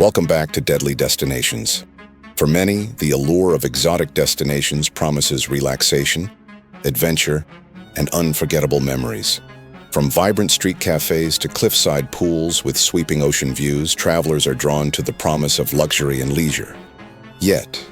Welcome back to Deadly Destinations. For many, the allure of exotic destinations promises relaxation, adventure, and unforgettable memories. From vibrant street cafés to cliffside pools with sweeping ocean views, travelers are drawn to the promise of luxury and leisure. Yet,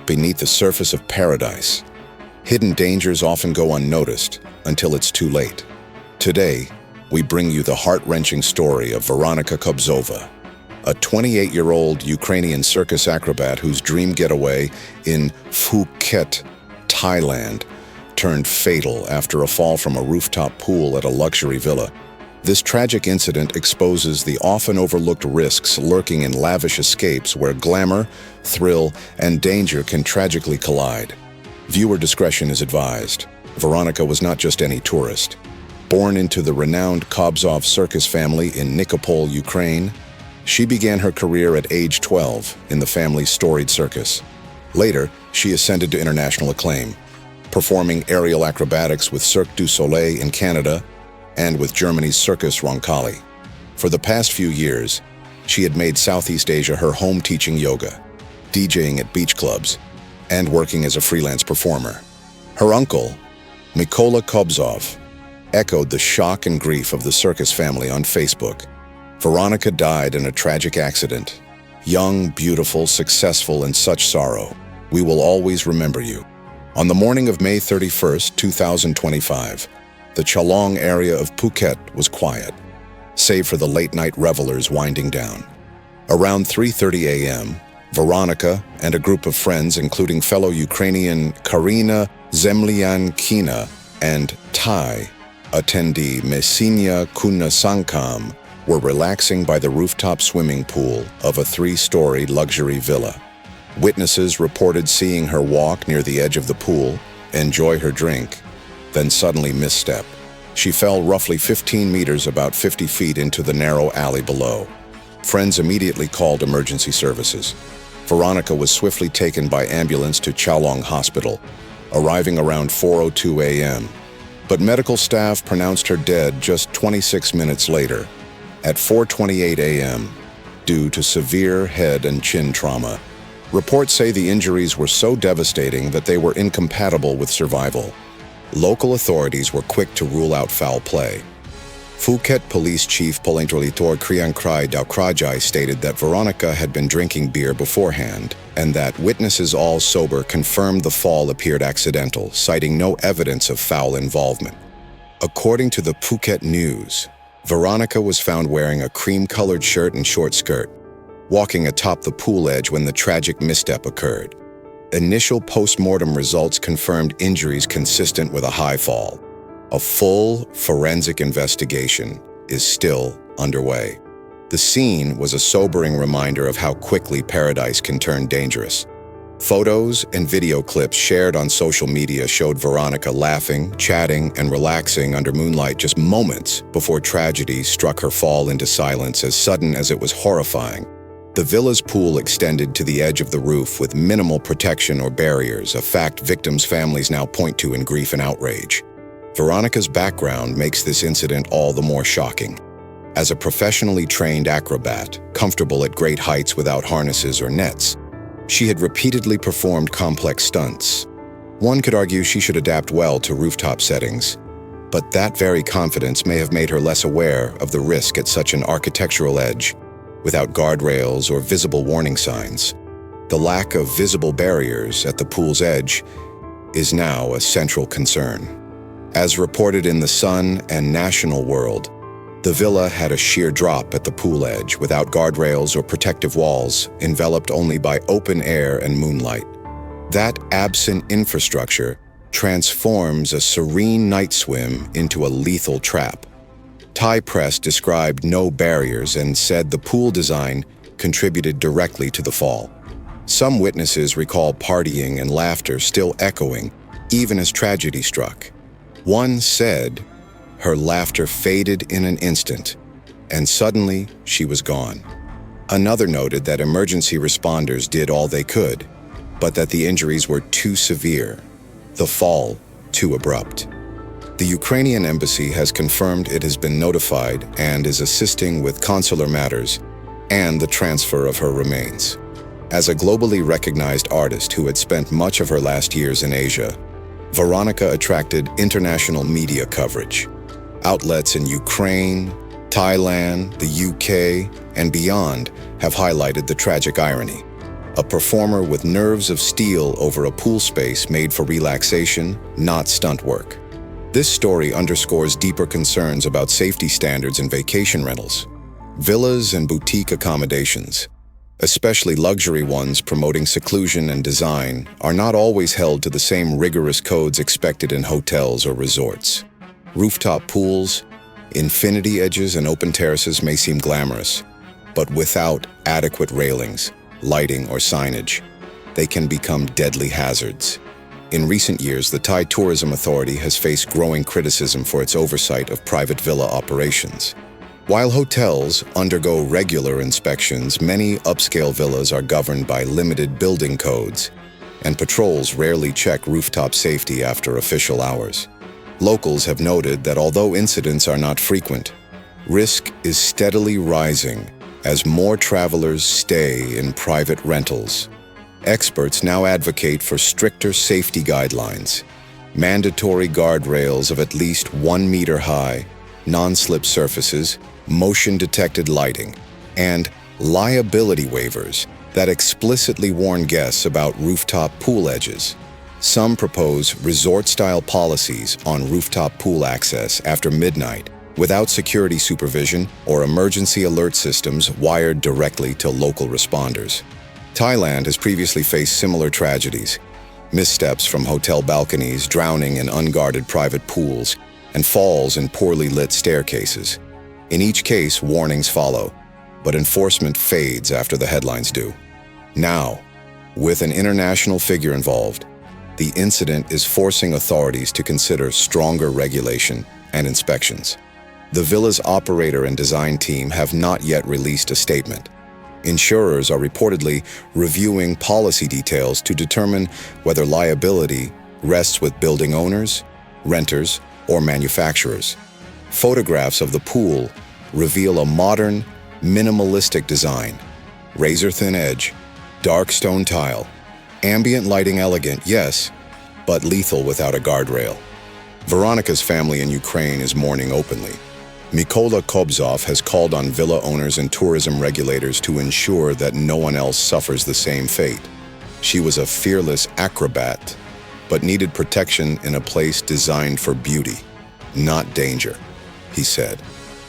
beneath the surface of paradise, hidden dangers often go unnoticed until it's too late. Today, we bring you the heart-wrenching story of Veronika Kobzova, a 28-year-old Ukrainian circus acrobat whose dream getaway in Phuket, Thailand, turned fatal after a fall from a rooftop pool at a luxury villa. This tragic incident exposes the often overlooked risks lurking in lavish escapes where glamour, thrill, and danger can tragically collide. Viewer discretion is advised. Veronika was not just any tourist. Born into the renowned Kobzov circus family in Nikopol, Ukraine, she began her career at age 12 in the family's storied circus. Later, she ascended to international acclaim, performing aerial acrobatics with Cirque du Soleil in Canada and with Germany's Circus Roncalli. For the past few years, she had made Southeast Asia her home, teaching yoga, DJing at beach clubs, and working as a freelance performer. Her uncle, Mykola Kobzov, echoed the shock and grief of the circus family on Facebook. Veronika died in a tragic accident. Young, beautiful, successful, and such sorrow. We will always remember you. On the morning of May 31st, 2025, the Chalong area of Phuket was quiet, save for the late-night revelers winding down. Around 3:30 a.m., Veronika and a group of friends, including fellow Ukrainian Karina Zemlyankina and Thai attendee Mesinya Kunasankam, were relaxing by the rooftop swimming pool of a 3-story luxury villa. Witnesses reported seeing her walk near the edge of the pool, enjoy her drink, then suddenly misstep. She fell roughly 15 meters, about 50 feet, into the narrow alley below. Friends immediately called emergency services. Veronika was swiftly taken by ambulance to Chalong Hospital, arriving around 4:02 a.m. But medical staff pronounced her dead just 26 minutes later, at 4:28 a.m., due to severe head and chin trauma. Reports say the injuries were so devastating that they were incompatible with survival. Local authorities were quick to rule out foul play. Phuket Police Chief Polengtrolitor Kriankrai Daukrajai stated that Veronika had been drinking beer beforehand, and that witnesses, all sober, confirmed the fall appeared accidental, citing no evidence of foul involvement. According to the Phuket News, Veronika was found wearing a cream-colored shirt and short skirt, walking atop the pool edge when the tragic misstep occurred. Initial post-mortem results confirmed injuries consistent with a high fall. A full forensic investigation is still underway. The scene was a sobering reminder of how quickly paradise can turn dangerous. Photos and video clips shared on social media showed Veronika laughing, chatting, and relaxing under moonlight just moments before tragedy struck. Her fall into silence as sudden as it was horrifying. The villa's pool extended to the edge of the roof with minimal protection or barriers, a fact victims' families now point to in grief and outrage. Veronika's background makes this incident all the more shocking. As a professionally trained acrobat, comfortable at great heights without harnesses or nets, she had repeatedly performed complex stunts. One could argue she should adapt well to rooftop settings, but that very confidence may have made her less aware of the risk at such an architectural edge, without guardrails or visible warning signs. The lack of visible barriers at the pool's edge is now a central concern. As reported in The Sun and National World, the villa had a sheer drop at the pool edge without guardrails or protective walls, enveloped only by open air and moonlight. That absent infrastructure transforms a serene night swim into a lethal trap. Thai press described no barriers and said the pool design contributed directly to the fall. Some witnesses recall partying and laughter still echoing, even as tragedy struck. One said, her laughter faded in an instant, and suddenly she was gone. Another noted that emergency responders did all they could, but that the injuries were too severe, the fall too abrupt. The Ukrainian embassy has confirmed it has been notified and is assisting with consular matters and the transfer of her remains. As a globally recognized artist who had spent much of her last years in Asia, Veronika attracted international media coverage. Outlets in Ukraine, Thailand, the UK, and beyond have highlighted the tragic irony. A performer with nerves of steel over a pool space made for relaxation, not stunt work. This story underscores deeper concerns about safety standards in vacation rentals. Villas and boutique accommodations, especially luxury ones promoting seclusion and design, are not always held to the same rigorous codes expected in hotels or resorts. Rooftop pools, infinity edges, and open terraces may seem glamorous, but without adequate railings, lighting, or signage, they can become deadly hazards. In recent years, the Thai Tourism Authority has faced growing criticism for its oversight of private villa operations. While hotels undergo regular inspections, many upscale villas are governed by limited building codes, and patrols rarely check rooftop safety after official hours. Locals have noted that although incidents are not frequent, risk is steadily rising as more travelers stay in private rentals. Experts now advocate for stricter safety guidelines, mandatory guardrails of at least 1 meter high, non-slip surfaces, motion-detected lighting, and liability waivers that explicitly warn guests about rooftop pool edges. Some propose resort-style policies on rooftop pool access after midnight without security supervision or emergency alert systems wired directly to local responders. Thailand has previously faced similar tragedies: missteps from hotel balconies, drowning in unguarded private pools, and falls in poorly lit staircases. In each case, warnings follow, but enforcement fades after the headlines do. Now, with an international figure involved, the incident is forcing authorities to consider stronger regulation and inspections. The villa's operator and design team have not yet released a statement. Insurers are reportedly reviewing policy details to determine whether liability rests with building owners, renters, or manufacturers. Photographs of the pool reveal a modern, minimalistic design. Razor-thin edge, dark stone tile, ambient lighting elegant, yes, but lethal without a guardrail. Veronika's family in Ukraine is mourning openly. Veronika Kobzova has called on villa owners and tourism regulators to ensure that no one else suffers the same fate. She was a fearless acrobat, but needed protection in a place designed for beauty, not danger, he said.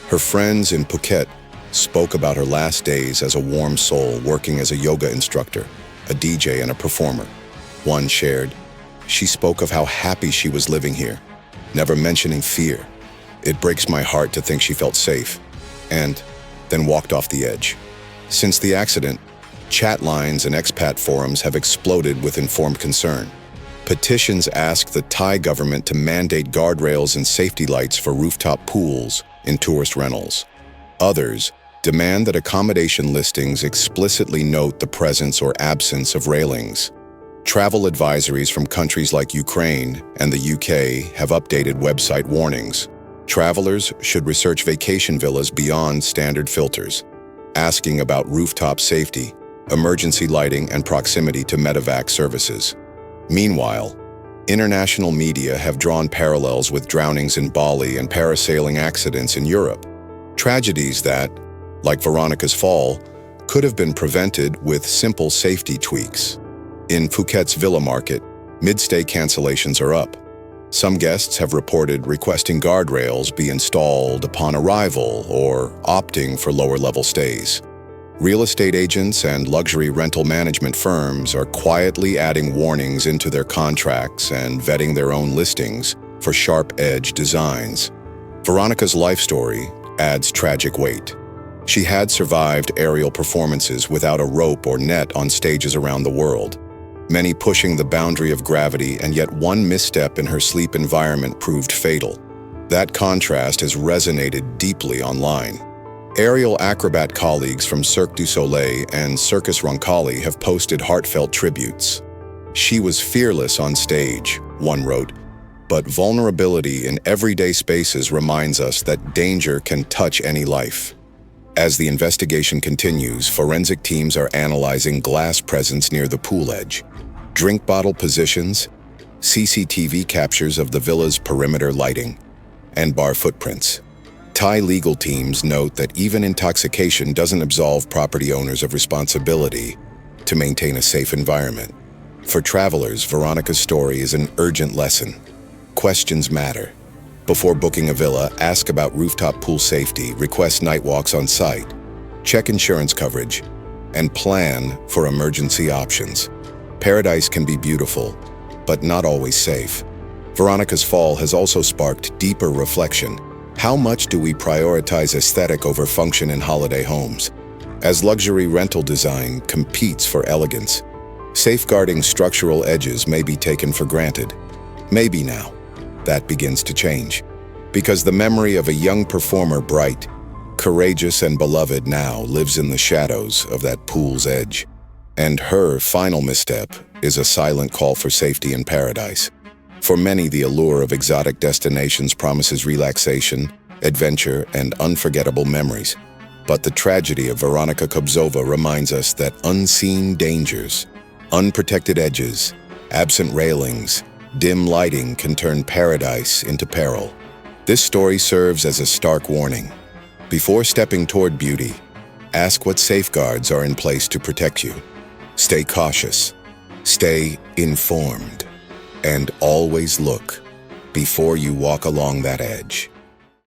Her friends in Phuket spoke about her last days as a warm soul working as a yoga instructor, a DJ, and a performer. One shared, "She spoke of how happy she was living here, never mentioning fear. It breaks my heart to think she felt safe," and then walked off the edge. Since the accident, chat lines and expat forums have exploded with informed concern. Petitions ask the Thai government to mandate guardrails and safety lights for rooftop pools in tourist rentals. Others demand that accommodation listings explicitly note the presence or absence of railings. Travel advisories from countries like Ukraine and the UK have updated website warnings. Travelers should research vacation villas beyond standard filters, asking about rooftop safety, emergency lighting, and proximity to medevac services. Meanwhile, international media have drawn parallels with drownings in Bali and parasailing accidents in Europe. Tragedies that, like Veronika's fall, could have been prevented with simple safety tweaks. In Phuket's villa market, mid-stay cancellations are up. Some guests have reported requesting guardrails be installed upon arrival or opting for lower-level stays. Real estate agents and luxury rental management firms are quietly adding warnings into their contracts and vetting their own listings for sharp-edge designs. Veronika's life story adds tragic weight. She had survived aerial performances without a rope or net on stages around the world, many pushing the boundary of gravity, and yet one misstep in her sleep environment proved fatal. That contrast has resonated deeply online. Aerial acrobat colleagues from Cirque du Soleil and Circus Roncalli have posted heartfelt tributes. "She was fearless on stage," one wrote, "but vulnerability in everyday spaces reminds us that danger can touch any life." As the investigation continues, forensic teams are analyzing glass presence near the pool edge, drink bottle positions, CCTV captures of the villa's perimeter lighting, and bar footprints. Thai legal teams note that even intoxication doesn't absolve property owners of responsibility to maintain a safe environment. For travelers, Veronika's story is an urgent lesson. Questions matter. Before booking a villa, ask about rooftop pool safety, request night walks on site, check insurance coverage, and plan for emergency options. Paradise can be beautiful, but not always safe. Veronika's fall has also sparked deeper reflection. How much do we prioritize aesthetic over function in holiday homes? As luxury rental design competes for elegance, safeguarding structural edges may be taken for granted. Maybe now, that begins to change. Because the memory of a young performer, bright, courageous, and beloved, now lives in the shadows of that pool's edge. And her final misstep is a silent call for safety in paradise. For many, the allure of exotic destinations promises relaxation, adventure, and unforgettable memories. But the tragedy of Veronika Kobzova reminds us that unseen dangers, unprotected edges, absent railings, dim lighting can turn paradise into peril. This story serves as a stark warning. Before stepping toward beauty, ask what safeguards are in place to protect you. Stay cautious, stay informed, and always look before you walk along that edge.